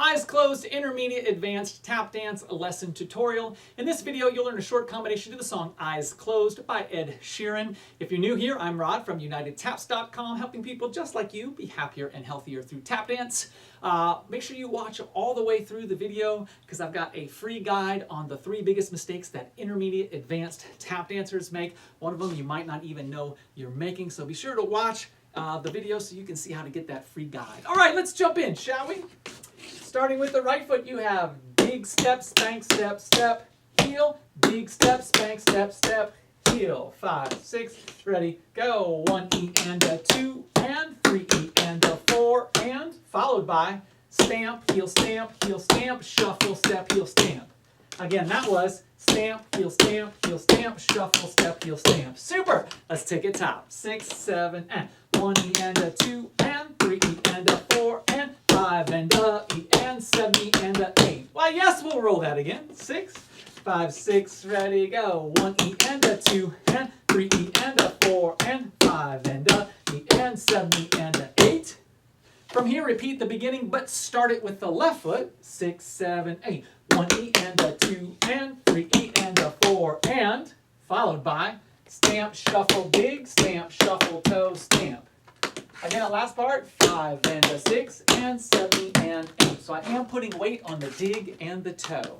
Eyes Closed Intermediate Advanced Tap Dance Lesson Tutorial. In this video, you'll learn a short combination to the song Eyes Closed by Ed Sheeran. If you're new here, I'm Rod from UnitedTaps.com, helping people just like you be happier and healthier through tap dance. Make sure you watch all the way through the video because I've got a free guide on the 3 biggest mistakes that intermediate advanced tap dancers make. One of them you might not even know you're making, so be sure to watch the video so you can see how to get that free guide. All right, let's jump in, shall we? Starting with the right foot, you have big step, spank, step, step, heel, big step, spank, step, step, heel. 5, 6, ready, go. 1 E and a 2 and 3 E and a 4 and followed by stamp, stamp, shuffle, step, heel, stamp. Again, that was stamp, stamp, shuffle, step, heel, stamp. Super! Let's take it top. 6, 7, and 1 E and a 2 and 3 E and a 4 and 5 and a E and 7 E and a 8. Why, yes, we'll roll that again. 6, 5, 6, ready, go. 1 E and a 2 and 3 E and a 4 and 5 and a E and 7 E and a 8. From here, repeat the beginning, but start it with the left foot. 6, 7, 8. 1 E and a 2 and 3 E and a 4 and followed by stamp, shuffle, big, stamp, shuffle, toe, stamp. Again, that last part, 5 and a 6 and 7 and 8. So I am putting weight on the dig and the toe.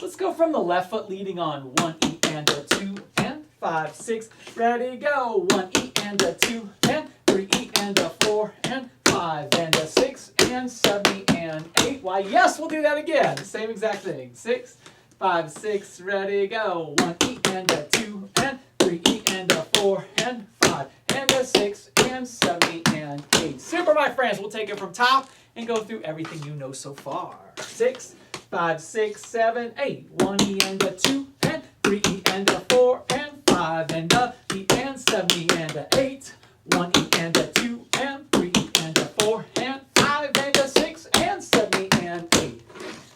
Let's go from the left foot leading on 1 E and a 2 and 5, 6, ready, go. 1 E and a 2 and 3 E and a 4 and 5 and a 6 and 7 E and 8. Why, yes, we'll do that again. Same exact thing. 6, 5, 6, ready, go. 1 E and a 2 and 3 E and a 4 and 5 and a 6 and 7 E and 8. Super, my friends. We'll take it from top and go through everything you know so far. 6, 5, 6, 7, 8. 1 E and a 2 and 3 E and a 4 and 5 and a E and 7 E and a 8. 1 E and a 2 and 3 E and a 4 and 5 and a 6 and 7 E and 8.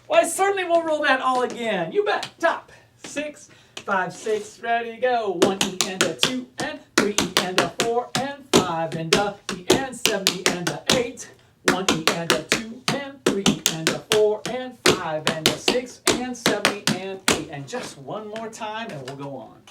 Well, I certainly will roll that all again. You bet. Top. 6, 5, 6, ready, go. 1 E and a 2 and 3 E and a 4 and 5 and a E and 7 E and a 8. 1 E and a 2 and 3 E and a 4 and 5 and a 6 and 7 E and 8. And just one more time and we'll go on.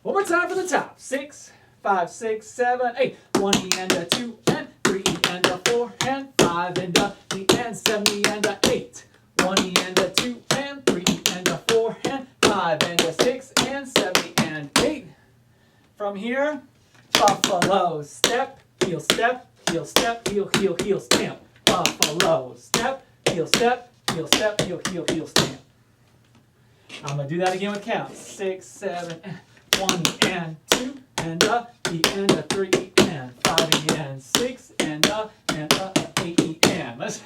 One more time for the top. 6, 5, 6, 7, 8. 1 E and a 2 and 3 E and a 4 and 5 and a E and 7 E and a 8. 1 E and a 2 and 3 E and a 4 and 5 and a 6 and 7 E and 8. From here, buffalo, step, heel, step, heel, step, heel, heel, heel, stamp. Buffalo, step, heel, step, heel, step, heel, heel, heel, stamp. I'm going to do that again with counts. 6, 7, and 1 E and 2 and a E and a 3 E and 5 E and 6 and a 8 E and.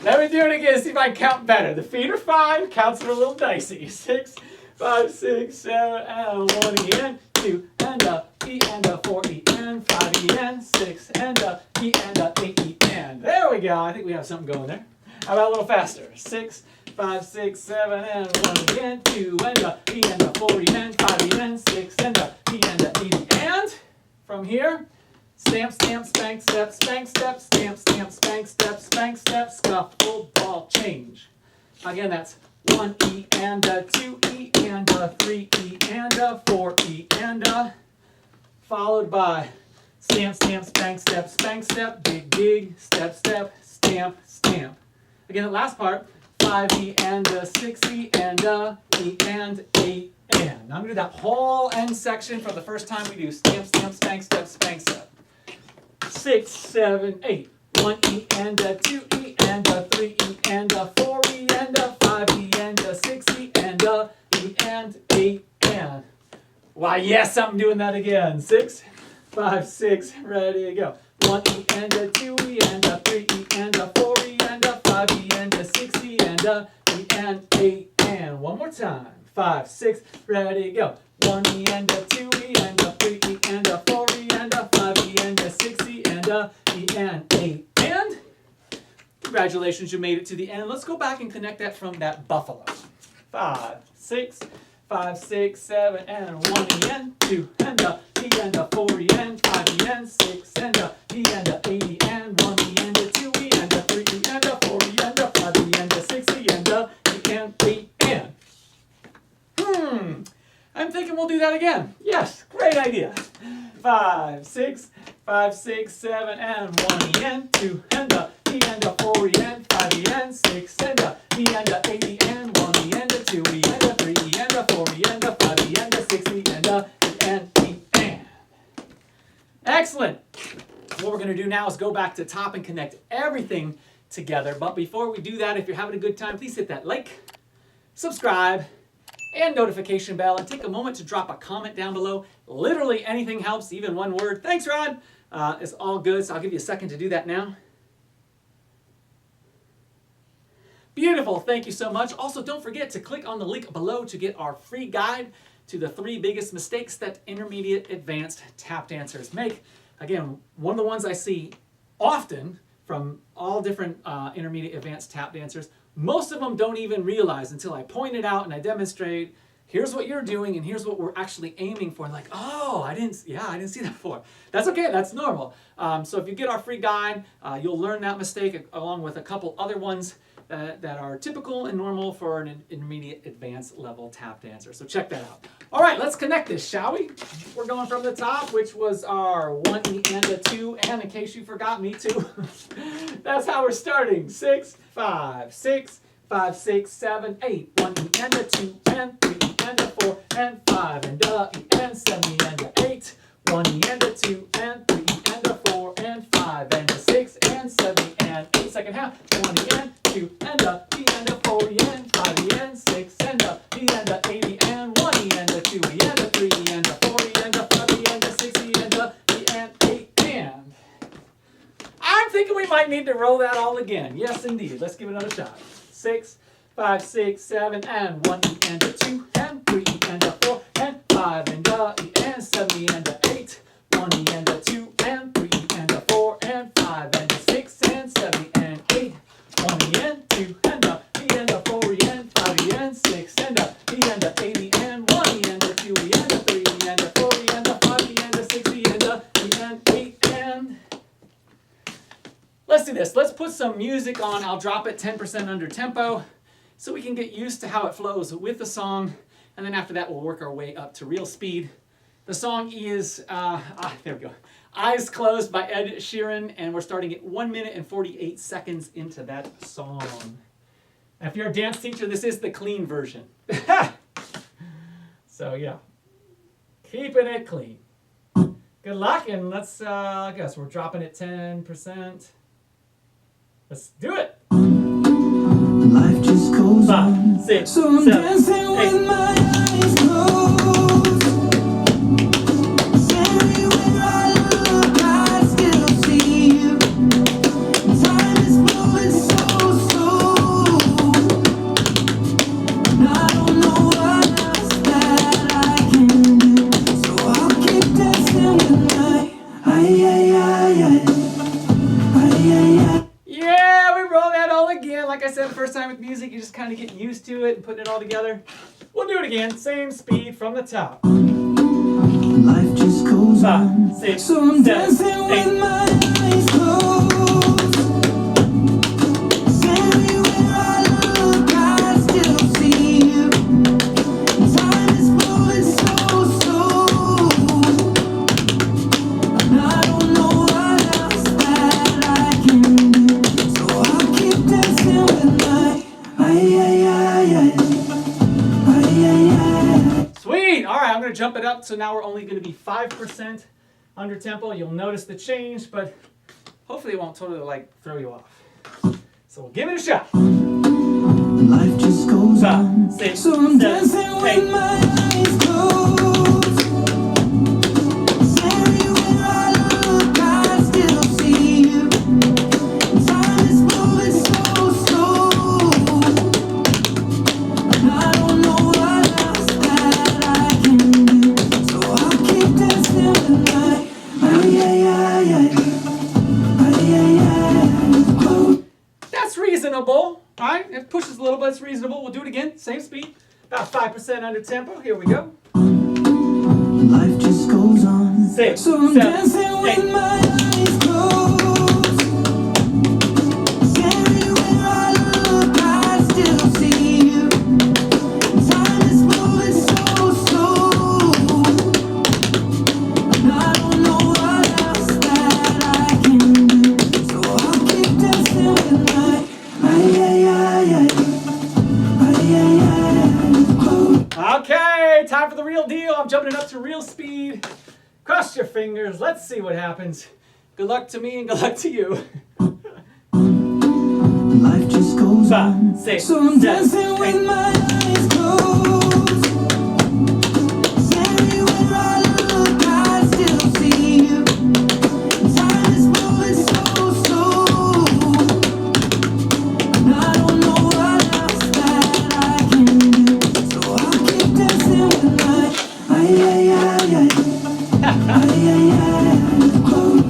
Let me do it again, see if I can count better. The feet are fine, counts are a little dicey. 6, 5, 6, 7, and 1 E and 2 and a E and a 4 E and 5 E and 6 and a E and a 8 E and. There we go. I think we have something going there. How about a little faster? 6, 5, 6, 7, and 1 E and 2 and a E and a 4 E and 5 E and 6 and a E and a 8 E and. From here, stamp, stamp, spank, step, spank, step, stamp, stamp, spank, step, scuffle, ball, change. Again, that's 1 E and a 2 E and a 3 E and a 4 E and a, followed by stamp, stamp, spank, step, big, big, step, step, stamp, stamp. Again, the last part, 5 E and a 6 E and a E and 8 and. Now I'm going to do that whole end section for the first time we do stamp, stamp, spank, step, spank, step. 6, 7, 8. 1 E and a 2 E and a 3 E and a 4 E and a 5 E and a 6 E and a E and 8 and. Why, yes, I'm doing that again. 6, 5, 6, ready to go. 1 E and a 2 E and a 3 E and a 4 E and a 5 E and a 6 E and a E and 8 and. One more time. 5, 6, ready, go. 1 E and a 2 E and a 3 E and a 4 E and a 5 E and a 6 E and a E and 8 and. Congratulations, you made it to the end. Let's go back and connect that from that buffalo. 5, 6, 5, 6, 7, and 1 E and 2 and a E and a 4 E and 5 E and 6 and a E and a 8 E and 1 E and a 2 E and a 3 E and a 4 E and a 5 E and a that again. Yes, great idea. 5, 6, 5, 6, 7, and 1 and 2 and a E and a 4 E and 5 E and 6 and a E and a 8 E and 1 E and a 2 E and a 3 E and a 4 E and a 5 E and a 6 E and a E and E and. Excellent. What we're going to do now is go back to top and connect everything together. But before we do that, if you're having a good time, please hit that like, subscribe, and notification bell, and take a moment to drop a comment down below. Literally anything helps, even one word. Thanks, Rod. It's all good, so I'll give you a second to do that now. Beautiful, thank you so much. Also, don't forget to click on the link below to get our free guide to the 3 biggest mistakes that intermediate advanced tap dancers make. Again, one of the ones I see often from all different intermediate advanced tap dancers. Most of them don't even realize until I point it out and I demonstrate, here's what you're doing and here's what we're actually aiming for. And like, oh, I didn't see that before. That's okay, that's normal. So if you get our free guide, you'll learn that mistake along with a couple other ones that are typical and normal for an intermediate advanced level tap dancer. So check that out. All right, let's connect this, shall we? We're going from the top, which was our 1 E and a 2, and in case you forgot, me too. That's how we're starting. 6, 5, 6, 5, 6, 7, 8. 1 E and a 2, and 3 E and a 4, and 5, and a E and 7 E and a 8. 1 E and a 2, and 3 E and a 4, and 5, and a 6, and 7 E and 8. Second half. 1 E and 2, and a E and a 4 E and 5 E and 6, and a E and a 8 E and 1 E and a 2 E and a 3 E and a 4 E and a 5 E and a 6 E and a E and 8 and. I'm thinking we might need to roll that all again. Yes, indeed. Let's give it another shot. 6, 5, 6, 7, and 1 E and a 2, and 3 E and a 4, and 5, and a E and 7 E and a 8. 1 E and a 2, and 3 E and a 4, and 5, and a 6, and 7 E and 8. 1 E and 2, and a E and a 4 E and 5 E and 6, and a E and a 8 E and 1 E and a 2 E and a 3 E and a 4 E and a 5 E and a 6 E and a E and 8 and. Let's do this. Let's put some music on. I'll drop it 10% under tempo so we can get used to how it flows with the song, and then after that we'll work our way up to real speed. The song is, there we go, Eyes Closed by Ed Sheeran, and we're starting at 1 minute and 48 seconds into that song. And if you're a dance teacher, this is the clean version. So yeah, keeping it clean. Good luck, and let's, I guess we're dropping it 10%. Let's do it. Life just goes 5, 6, so I'm 7, dancing 8. with my eyes closed. Everywhere I look, I still see you. Time is moving so slow, and I don't know what else that I can do. So I'll keep dancing with my Yeah, we roll that all again. Like I said, the first time with music, you just kind of get used to it and putting it all together. We'll do it again, same speed from the top. Life just goes 5, 6, so I'm 7, dancing 8. with my eyes closed. Everywhere I look, I still see you. Time is moving so slow, and I don't know what else that I can do. So I'll keep dancing with my Sweet! All right, I'm going to jump it up, so now we're only going to be 5% under tempo. You'll notice the change, but hopefully it won't totally like throw you off. So we'll give it a shot. Life just goes 5, 6, so I'm 7, dancing with 8. my eyes closed. Everywhere I look, I still see you. Time is moving so slow, and I don't know what else that I can do. So I'll keep dancing with my That's reasonable. All right, it pushes a little, but it's reasonable. We'll do it again, same speed. About 5% under tempo. Here we go. Life just goes on. 6, So I'm 7, dancing with 8. my eyes closed. Everywhere I look, I still see you. Time is moving so slow, real deal. I'm jumping it up to real speed. Cross your fingers. Let's see what happens. Good luck to me and good luck to you. Life just goes on. 5, 6, So I'm 7, dancing with 8. my eyes closed. 'Cause everywhere I look, I still see you. Time is moving so slow, and I don't know what else that I can do. So I'll keep dancing with my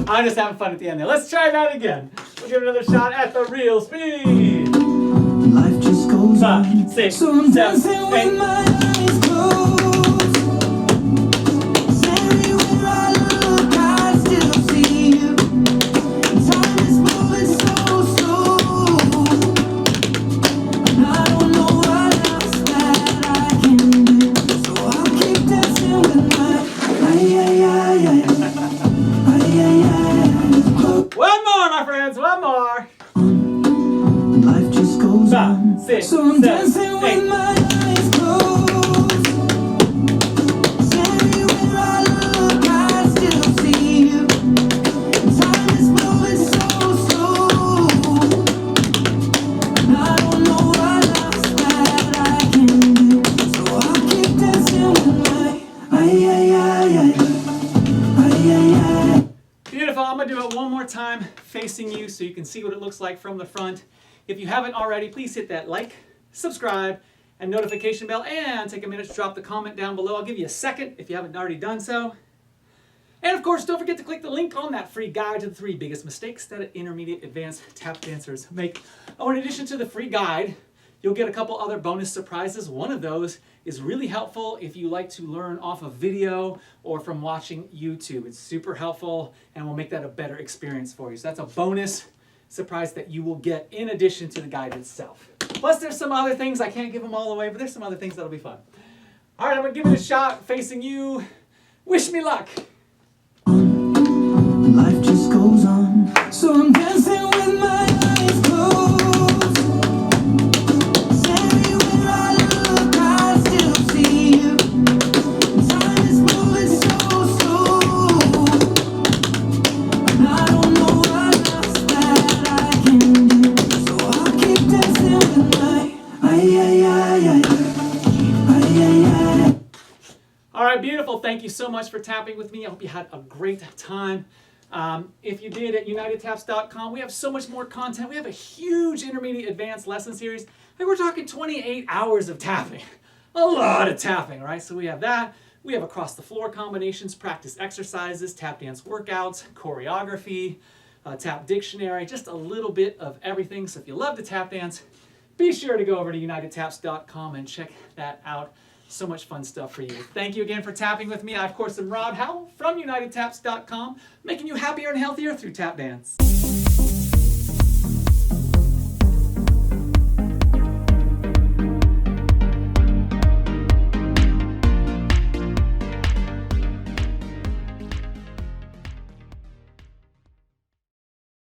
I'm just having fun at the end there. Let's try that again. We'll give it another shot at the real speed. Life just goes 5, on. 6, So I'm 7, dancing with 8. my eyes closed. 'Cause everywhere I look, I still see you. Time is moving so slow, and I don't know what else that I can do. So I'll keep dancing with my One more, my friends. One more. Life just goes 5, on. 6, So I'm 7, dancing with 8. my eyes closed. 'Cause everywhere I look, I still see you. Time is moving so slow, and I don't know what else that I can do. So I'll keep dancing with my Beautiful. I'm going to do it one more time facing you so you can see what it looks like from the front. If you haven't already, please hit that like, subscribe, and notification bell, and take a minute to drop the comment down below. I'll give you a second if you haven't already done so. And of course, don't forget to click the link on that free guide to the 3 biggest mistakes that intermediate advanced tap dancers make. Oh, in addition to the free guide, you'll get a couple other bonus surprises. One of those is really helpful if you like to learn off of video or from watching YouTube. It's super helpful and will make that a better experience for you. So that's a bonus surprise that you will get in addition to the guide itself. Plus there's some other things, I can't give them all away, but there's some other things that'll be fun. All right, I'm gonna give it a shot facing you. Wish me luck. Life just goes on. So I'm dancing with my eyes closed. 'Cause everywhere I look, I still see you. Time is moving so slow, and I don't know what else that I can do. So I'll keep dancing with my All right, beautiful. Thank you so much for tapping with me. I hope you had a great time. If you did, at UnitedTaps.com, we have so much more content. We have a huge intermediate advanced lesson series. Like we're talking 28 hours of tapping. A lot of tapping, right? So we have that. We have across the floor combinations, practice exercises, tap dance workouts, choreography, tap dictionary, just a little bit of everything. So if you love to tap dance, be sure to go over to UnitedTaps.com and check that out. So much fun stuff for you. Thank you again for tapping with me. I, of course, am Rod Howell from UnitedTaps.com, making you happier and healthier through tap dance.